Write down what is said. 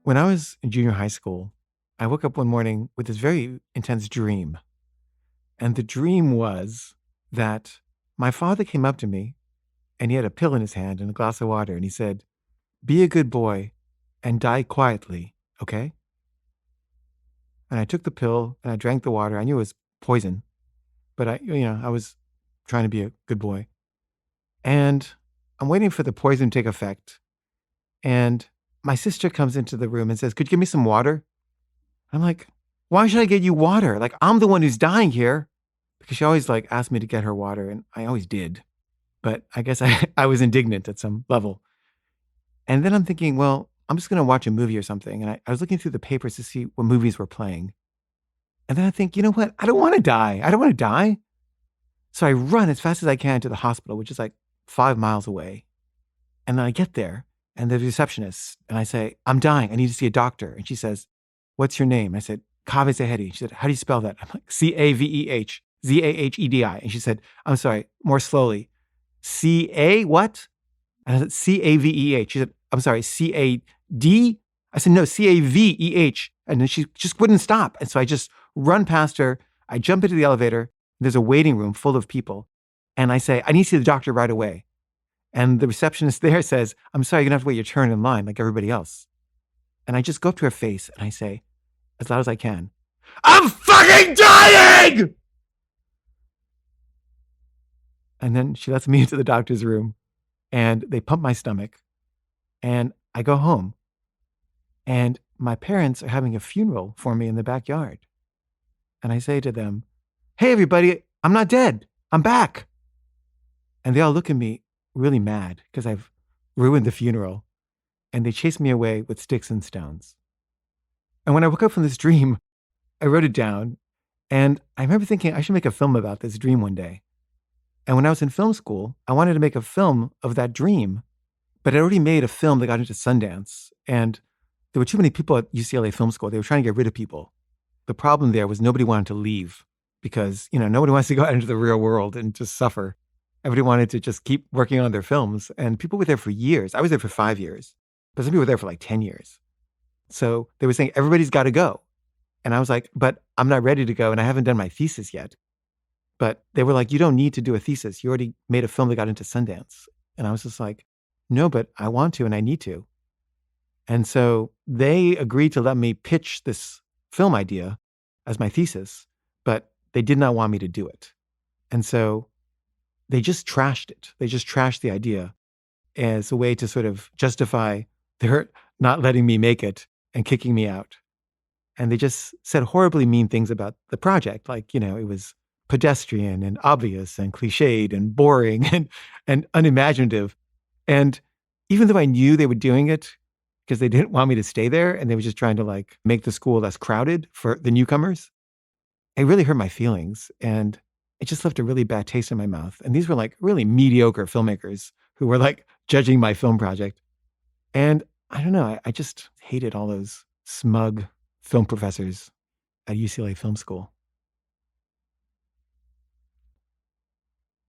When I was in junior high school, I woke up one morning with this very intense dream. And the dream was that my father came up to me and he had a pill in his hand and a glass of water. And he said, "Be a good boy and die quietly, okay?" And I took the pill and I drank the water. I knew it was poison, but I was trying to be a good boy. And I'm waiting for the poison to take effect. And my sister comes into the room and says, "Could you give me some water?" I'm like, "Why should I get you water? Like, I'm the one who's dying here." Because she always like asked me to get her water, and I always did. But I guess I was indignant at some level. And then I'm thinking, well, I'm just going to watch a movie or something. And I was looking through the papers to see what movies were playing. And then I think, you know what? I don't want to die. I don't want to die. So I run as fast as I can to the hospital, which is like 5 miles away. And then I get there and the receptionist, and I say, "I'm dying. I need to see a doctor." And she says, "What's your name?" I said, "Kaveh Zahedi." She said, "How do you spell that?" I'm like, Cavehzahedi. And she said, "I'm sorry, more slowly. C-A what?" And I said, Caveh. She said, "I'm sorry, C-A-D?" I said, "No, Caveh." And then she just wouldn't stop. And so I just run past her. I jump into the elevator. There's a waiting room full of people. And I say, "I need to see the doctor right away." And the receptionist there says, "I'm sorry, you're going to have to wait your turn in line like everybody else." And I just go up to her face and I say, as loud as I can, "I'm fucking dying!" And then she lets me into the doctor's room and they pump my stomach and I go home. And my parents are having a funeral for me in the backyard. And I say to them, "Hey, everybody, I'm not dead. I'm back." And they all look at me really mad because I've ruined the funeral. And they chase me away with sticks and stones. And when I woke up from this dream, I wrote it down. And I remember thinking I should make a film about this dream one day. And when I was in film school, I wanted to make a film of that dream, but I'd already made a film that got into Sundance. And there were too many people at UCLA Film School. They were trying to get rid of people. The problem there was nobody wanted to leave because, nobody wants to go out into the real world and just suffer. Everybody wanted to just keep working on their films. And people were there for years. I was there for 5 years, but some people were there for like 10 years. So they were saying, everybody's got to go. And I was like, but I'm not ready to go. And I haven't done my thesis yet. But they were like, "You don't need to do a thesis. You already made a film that got into Sundance." And I was just like, "No, but I want to and I need to." And so they agreed to let me pitch this film idea as my thesis, but they did not want me to do it. And so they just trashed it. They just trashed the idea as a way to sort of justify their not letting me make it and kicking me out. And they just said horribly mean things about the project. Like, it was pedestrian and obvious and cliched and boring and unimaginative. And even though I knew they were doing it because they didn't want me to stay there and they were just trying to like make the school less crowded for the newcomers, it really hurt my feelings. And it just left a really bad taste in my mouth. And these were like really mediocre filmmakers who were like judging my film project. And I don't know, I just hated all those smug film professors at UCLA Film School.